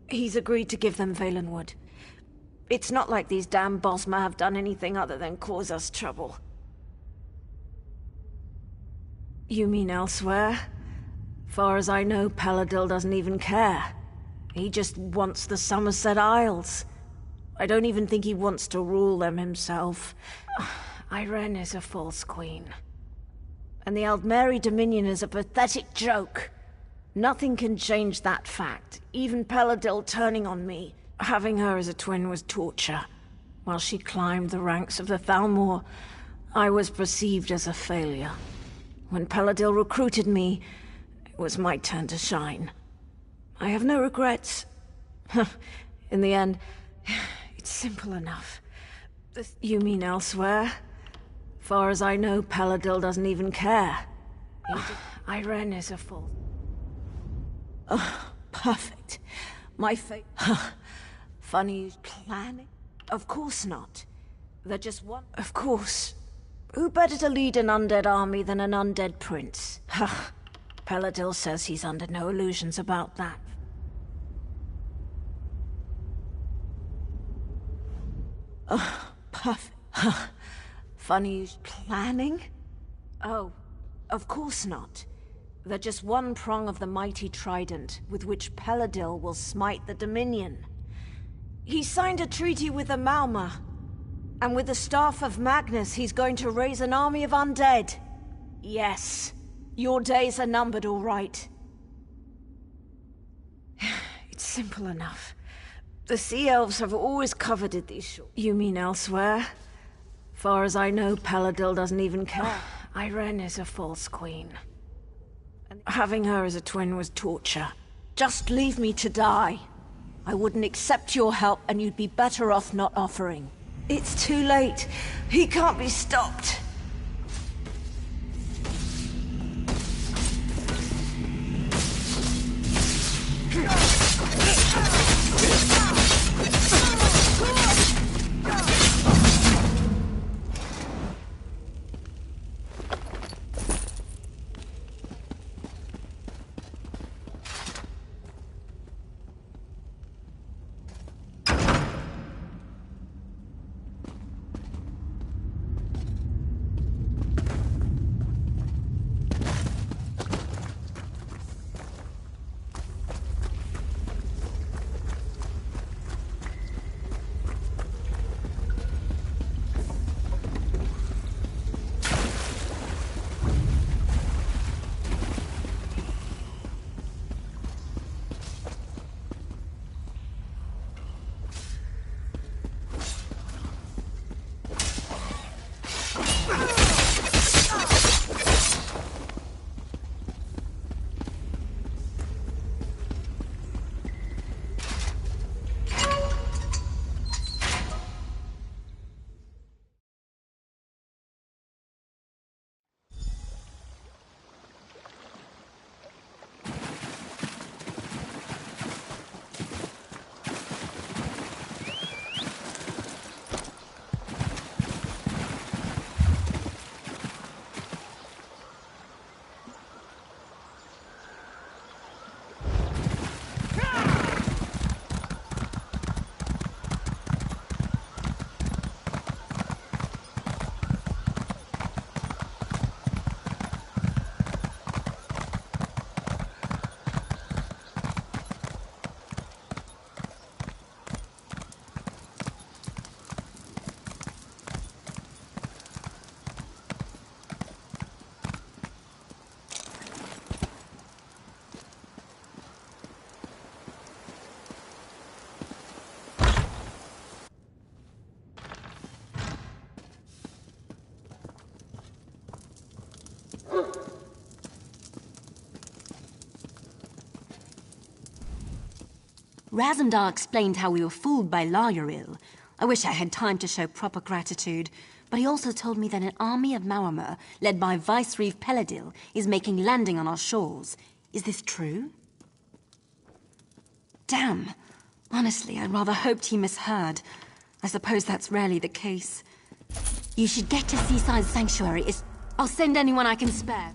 he's agreed to give them Valenwood. It's not like these damn Bosmer have done anything other than cause us trouble. You mean elsewhere? Far as I know, Peladil doesn't even care. He just wants the Somerset Isles. I don't even think he wants to rule them himself. Irene is a false queen. And the Aldmeri Dominion is a pathetic joke. Nothing can change that fact. Even Peladil turning on me. Having her as a twin was torture. While she climbed the ranks of the Thalmor, I was perceived as a failure. When Peladil recruited me, it was my turn to shine. I have no regrets. In the end, it's simple enough. You mean elsewhere? Far as I know, Peladil doesn't even care. Irene is a fool. Oh, perfect. My fate. Funny planning? Of course not. They're just one. Of course. Who better to lead an undead army than an undead prince? Peladil says he's under no illusions about that. Oh, perfect. Funny planning? Oh, of course not. They're just one prong of the mighty trident with which Peladil will smite the Dominion. He signed a treaty with the Malma, and with the staff of Magnus, he's going to raise an army of undead. Yes, your days are numbered, all right. It's simple enough. The Sea Elves have always coveted these shores. You mean elsewhere? Far as I know, Peladil doesn't even care. Irene is a false queen. And having her as a twin was torture. Just leave me to die. I wouldn't accept your help, and you'd be better off not offering. It's too late. He can't be stopped. Razumdar explained how we were fooled by Lauril. I wish I had time to show proper gratitude, but he also told me that an army of Mauamur, led by Vicereeve Peladil, is making landing on our shores. Is this true? Damn. Honestly, I rather hoped he misheard. I suppose that's rarely the case. You should get to Seaside Sanctuary. I'll send anyone I can spare.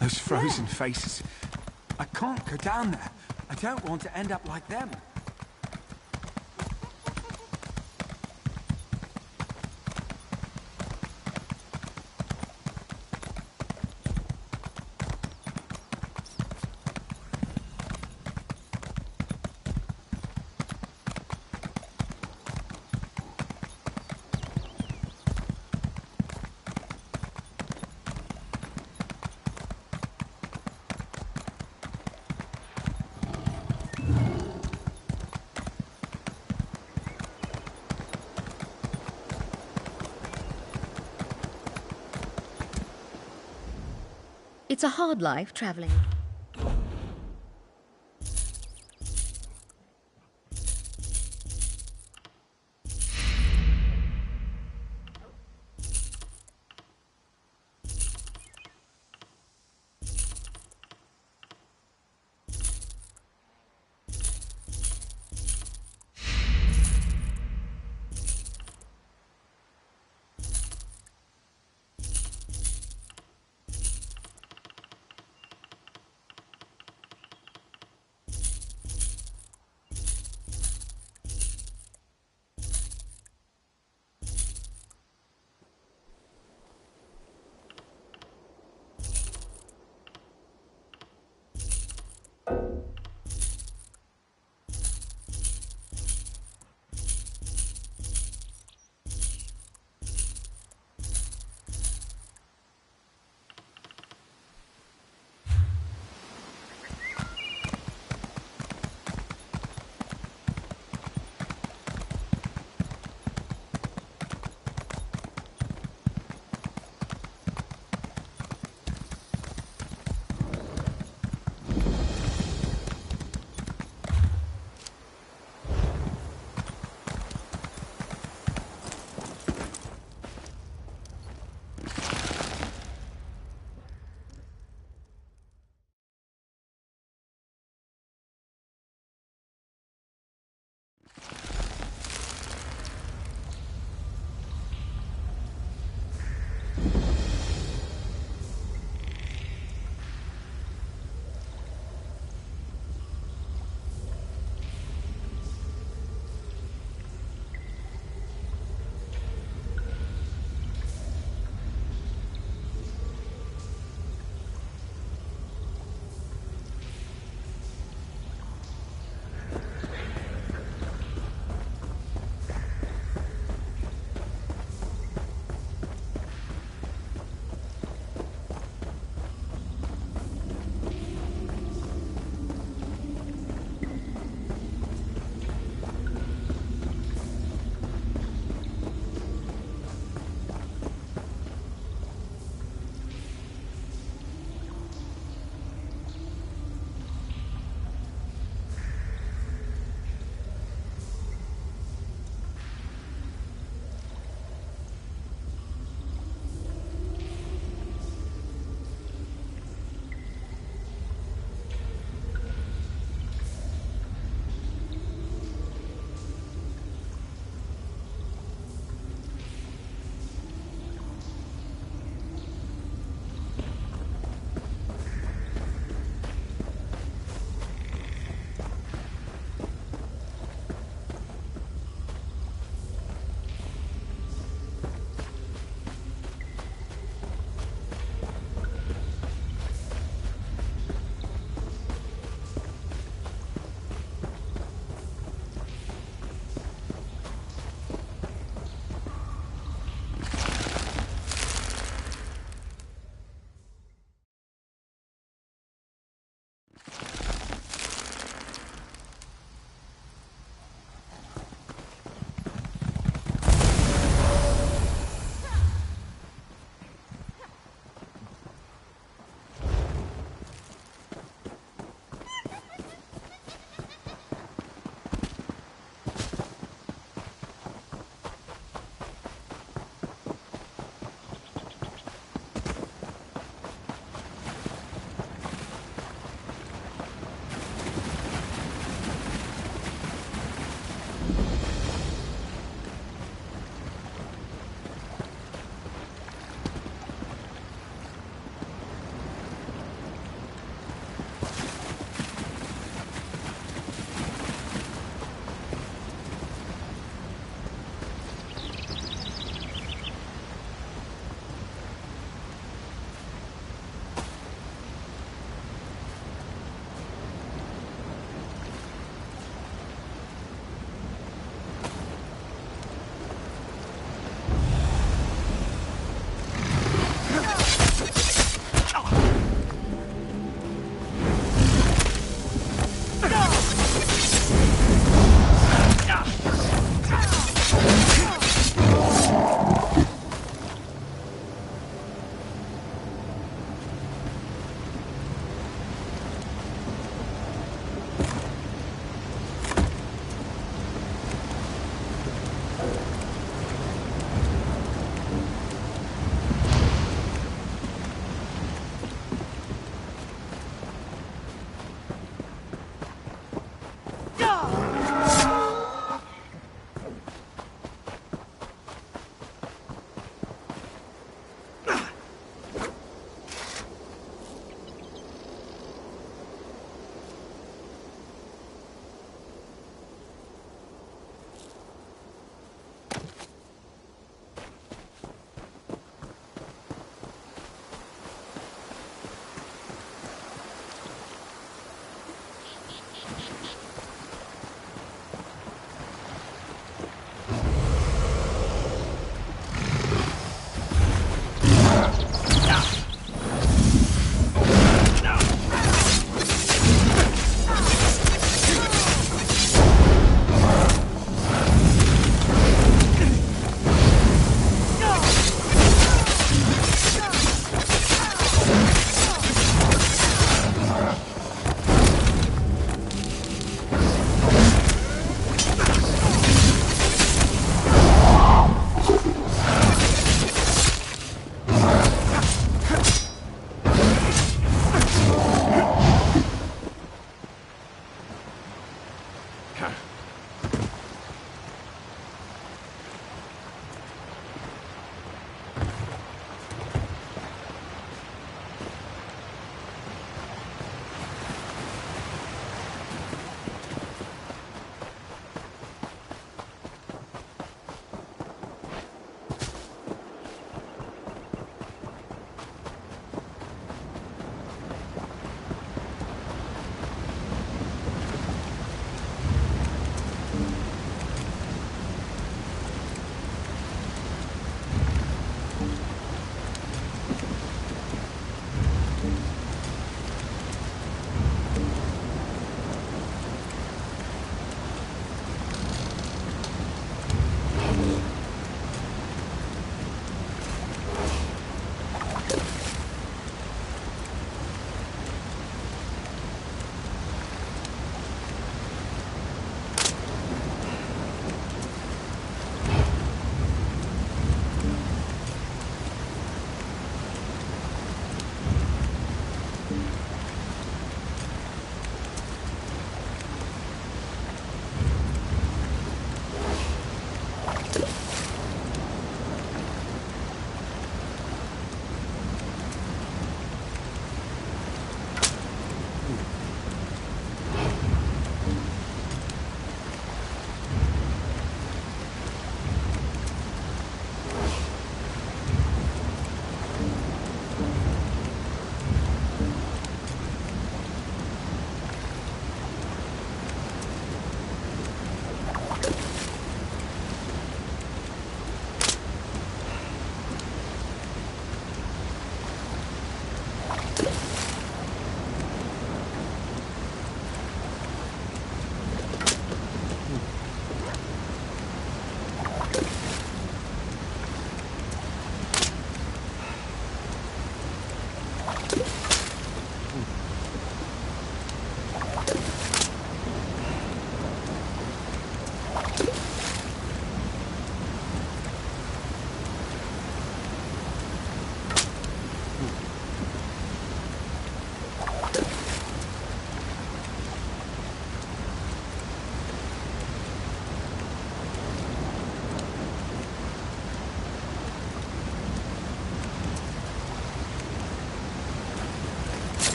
Those frozen faces. I can't go down there. I don't want to end up like them. It's a hard life, traveling.